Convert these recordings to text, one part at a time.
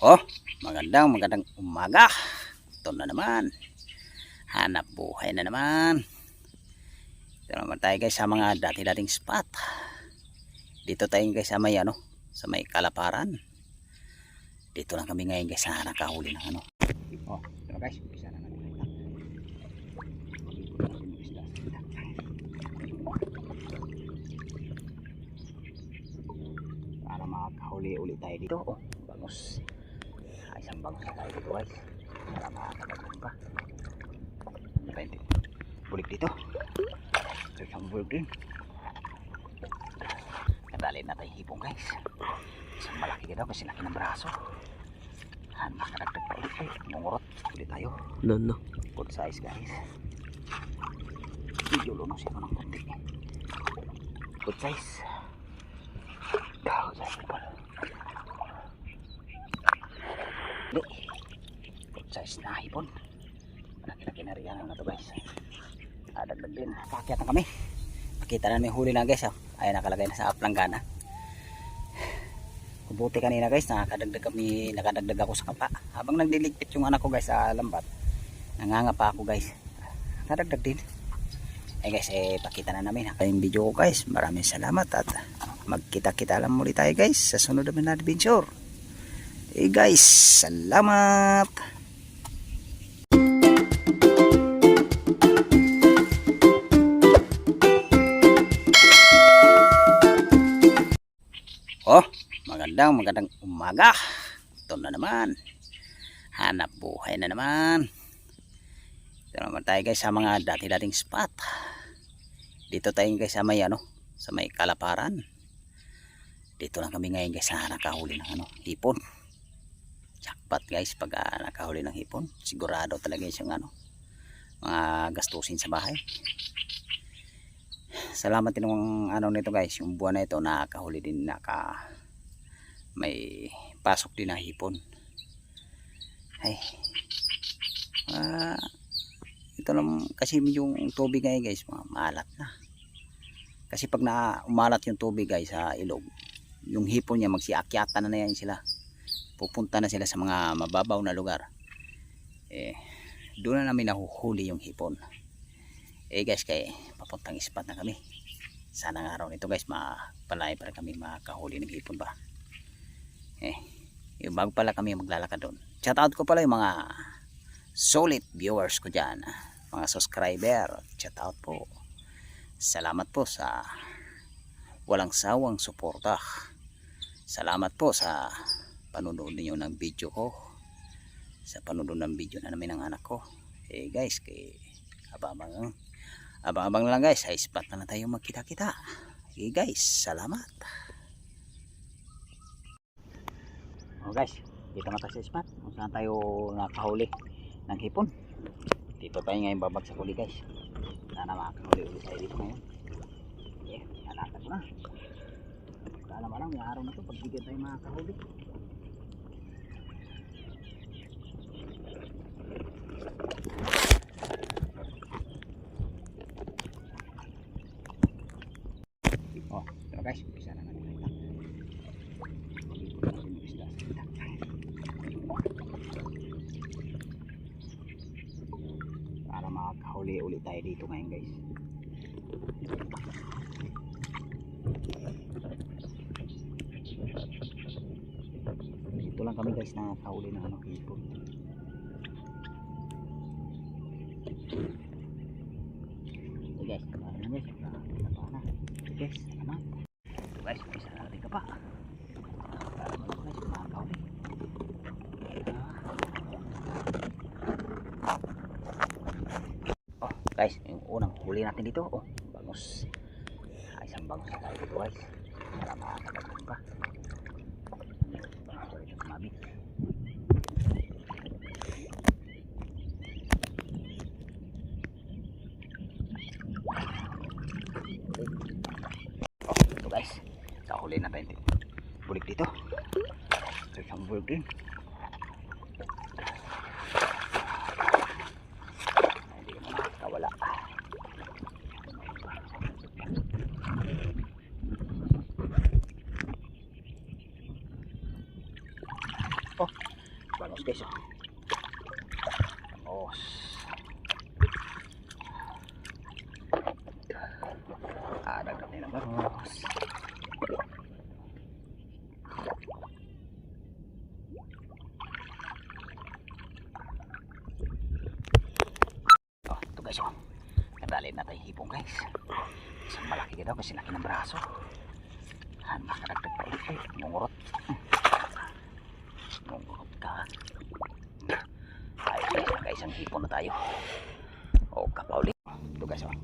Oh, magandang umaga. Ito na naman. Hanap buhay na naman. Ito naman tayo guys sa mga dati-dating spot. Dito tayo guys sa may sa may Kalaparan. Dito lang kami ngayon guys sa nakahuli ng Oh, ito guys, umpisa na natin. Para makakahuli ulit tayo dito. Oh, bangus. Isang bangus na tayo dito guys. Para makakagagawin pa. Bulik dito. Isang bulik din. Nadali na tayo hipong guys. Isang malaki ka daw kasi laki ng braso. Makadagdag pa ulit. Mungurot ulit tayo. No. Good size guys. Medyo lunos ito ng konti. Good size. Good size people. Good size na hipon. Malaki-laki na riyan na ito guys. Dagdag din. Pakyat na kami. Pakita na may huli na guys. Ay nakalagay na sa planggana. Buti kanina guys, nakadagdag ako sa kapa. Habang nagliligpit yung anak ko guys sa lambat, nangangapa ako guys. Nakadagdag din. Guys, pakita na namin yung video ko guys. Maraming salamat at magkita-kita lang muli tayo guys sa sunod namin na adventure. Guys, salamat. Oh, magandang umaga. Ito na naman. Hanap buhay na naman. Ito naman tayo guys sa mga dati-dating spot. Dito tayo guys sa may sa may Kalaparan. Dito lang kami ngayon guys sa nakahuli ng hipon. Jackpot guys pag nakahuli ng hipon. Sigurado talaga yung mga gastusin sa bahay. Salamat din ng nito guys, yung buwan na ito nakahuli din, may pasok din na hipon. Ay, ito lang kasi yung tubig ngayon guys, maalat na. Kasi pag umalat yung tubig guys sa ilog, yung hipon niya magsiakyatan na yan sila. Pupunta na sila sa mga mababaw na lugar. Doon na namin nahuhuli yung hipon. Guys, kaya papuntang spot na kami. Sana nga araw nito guys mapalay para kami makahuli ng hipon ba. Yung bago pala kami maglalakad doon. Shout out ko pala yung mga solid viewers ko dyan, mga subscriber. Shout out po. Salamat po sa walang sawang suporta. Salamat po sa panonood niyo ng video ko, sa panonood ng video na namin ng anak ko. Guys, abang-abang na lang guys, sa spot na tayo magkita-kita. Guys, salamat. Guys, dito na tayo sa spot kung saan tayo nakahuli ng hipon. Dito tayo ngayon babagsak uli guys. Sana makakahuli ulit tayo dito ngayon. Nalakad na. Alam may araw na to pag bigyan tayo makakahuli. Guys, bisa na natin para makakahuli ulit tayo dito ngayon guys. Dito lang kami guys nakakahuli ng hipon. Guys, kamarin na guys. Guys, salamat. Guys, bisa natin ka pa. Para mo guys, makakahuli. Oh, guys, yung unang huli natin dito. Oh, bangus. Isang bangus na tayo dito guys. Para makakagagawin pa. Bangus ito sumabit. Oh, ito guys. Kahuli na tayo. Bulik dito. Isang bulik din. Hindi ko na makakawala. Oh, Bangos guys oh. Bangos. Dagdag din ang bangos. Oh, ito guys oh. Kadalin natin hipong guys. Isang malaki ka daw kasi laki ng braso. Makadagdag pa ulit. Ay, mungurot. Mungurot ka. Ayos guys, ang hipon na tayo. O, kapa ulit. Ito guys, oh.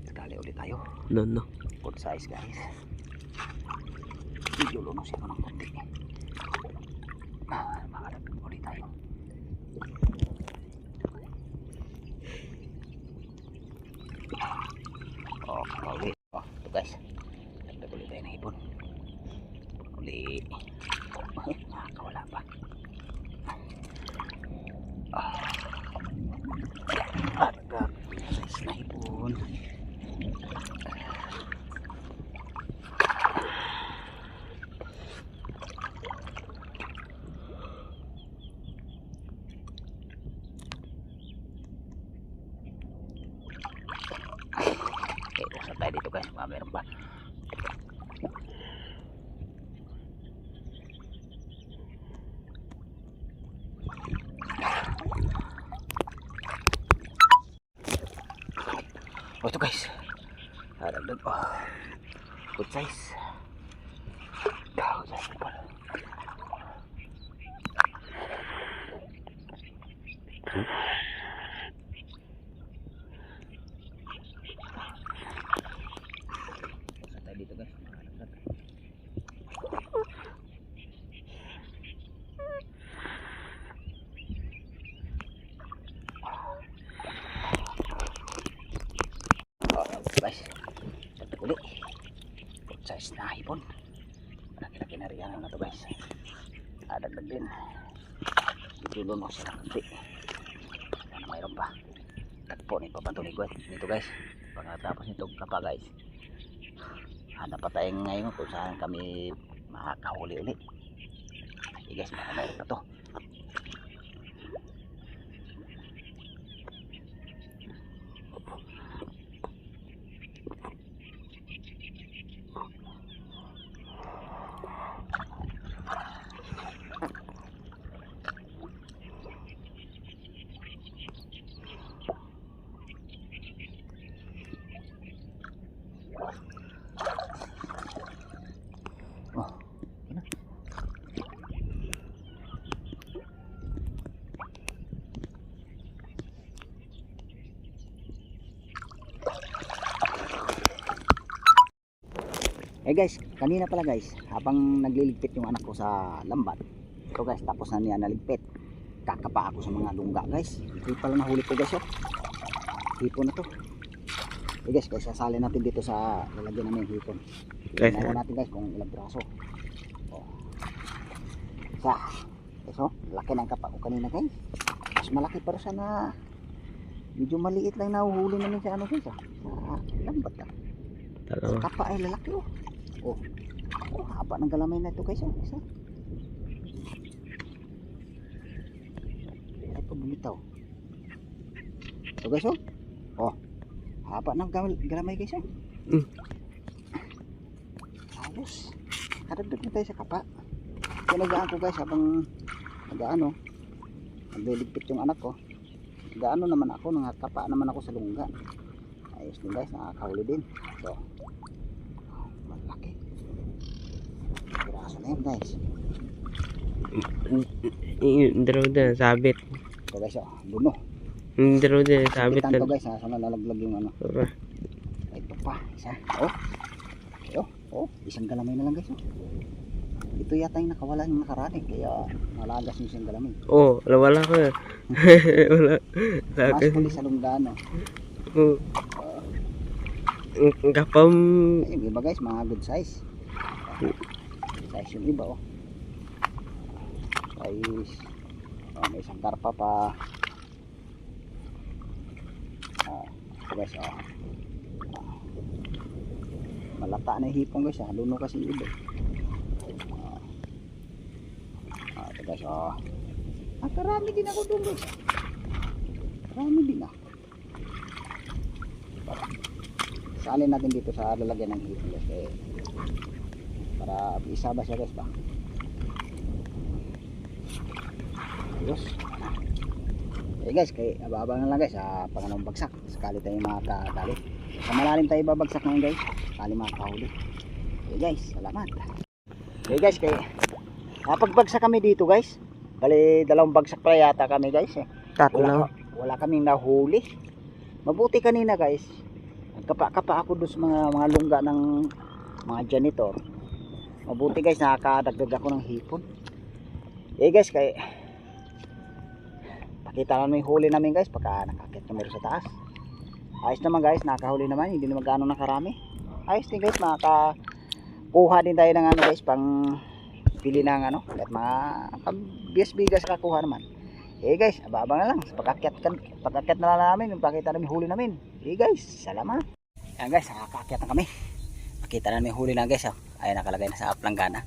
Kadali ulit tayo. No. Good size guys. Medyo lunos ito ng konti. Makadagdag ulit tayo. O, kapa ulit. O, ito guys. Dagdag ulit tayo ng hipon. Uli. Nakakawala pa. Dagdag. Size na hipon. Okay, usap tayo dito guys. Meron pa. Oh, ito guys. Dagdag. Oh. Good size. Good size people. Tayo dito guys. Guys, dagdag ulit. Good size na hipon. Malaki-laki na rin na ito guys. Dagdag din. Itulo mo siya ng kunti. Mayroon pa. Tagpo ni papantunig nito guys. Pagkatapos nito kapa guys. Hanap pa tayo ngayon kung saan kami makakahuli ulit. Okay guys, mayroon pa to. Eh guys, kanina pala guys, habang nagliligpit yung anak ko sa lambat, ito guys, tapos na niya naligpit, kakapa ako sa mga lungga guys. Ito pala nahuli ko guys oh. Hipon na to. Eh guys, sasali natin dito sa lalagyan namin hipon. Tingnan natin guys kung ilang braso. Oh. Isa. Guys oh, laki ng kapa ko kanina guys. Mas malaki pa rin na medyo maliit lang nahuhuli namin sa ano guys oh. Sa lambat ah. Sa kapa ay lalaki oh. Oh, haba ng galamay na ito guys oh. Isa. Ay pa bumitaw. Ito guys oh. Oh, haba ng galamay guys oh. Ayos. Kadagdag na tayo sa kapa. Kaya nagaan ko guys habang nagaano, nagliligpit yung anak ko. Nagaano naman ako, nangakapa naman ako sa lungga. Ayos din guys, nakakahuli din. So, malaki. Piraso na yun guys. Yung dalaw din, sabit. Ito guys oh, luno. Yung dalaw din, sabit. Sabitan to guys ha, sana lalaglag yung ano. Ito pa, isa. Oh. Oh, isang galamay na lang guys oh. Ito yata yung nakawala yung nakaraan eh, kaya nalagas yung isang galamay. Oh, wala ko eh. Wala. Mas huli sa lunggaan oh. Oh. Ang kapam. Yung iba guys, mga good size. Size yung iba oh. Size. Oh, may isang karpa pa. Ito guys oh. Malata na yung hipong guys ha. Luno kasi yung iba. Ito guys oh. Karami din ako doon guys. Karami din ah. Salin natin dito sa lalagyan ng hipon guys. Para isa ba siya guys ba? Ayos. Guys, kay abang lang guys sa pangalawang bagsak. Sakali tayo makakadali. Sa malalim tayo babagsak ngayon guys. Sakali makakahuli. Guys, salamat. Guys, kay napagbagsak kami dito guys. Bali, dalawang bagsak pa yata kami guys. Tatlo. Wala kaming nahuli. Mabuti kanina guys. Nagkapa-kapa ako doon sa mga lungga ng mga janitor. Mabuti guys, nakakadagdag ako ng hipon. Guys, kay pakita namin yung huli namin guys pagka nakakit kami sa taas. Ayos naman guys, nakahuli naman, hindi naman gaano nakarami. Ayos din guys, makakuha din tayo ng ano guys, pang pili ng ano, at mga bigas kakuha naman. Guys, abang na lang, pagkakyat na lang namin, yung pakita namin yung huli namin. Guys, salamat. Yan guys, nakakakyat na kami. Pakita namin yung huli na guys, ay nakalagay na sa planggana.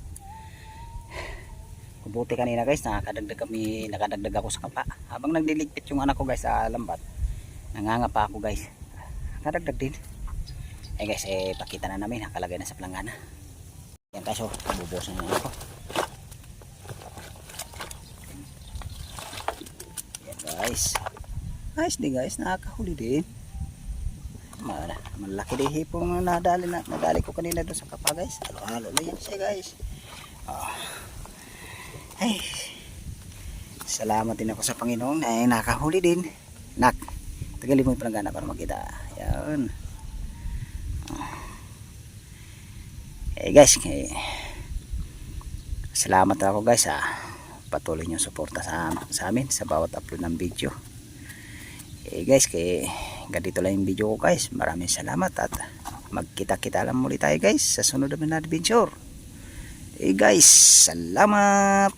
Buti kanina guys, nakadagdag ako sa kapa. Habang nagliligpit yung anak ko guys sa lambat, nangangapa ako guys. Nakadagdag din. Guys, pakita na namin, nakalagay na sa planggana. Yan guys, bubusan na ako. Yan guys. Nice din guys, nakakahuli din. Malaki din hipong nadali ko kanina doon sa kapa guys. Halo-halo na yan siya guys. Ay, salamat din ako sa Panginoon na nakahuli din. Tagalin mo yung planggana para makita. Yan. Guys, salamat ako guys sa patuloy nyo suporta sa amin sa bawat upload ng video. Guys, ganito lang yung video ko guys. Maraming salamat at magkita-kita lang muli tayo guys sa sunod namin na adventure. Guys, salamat.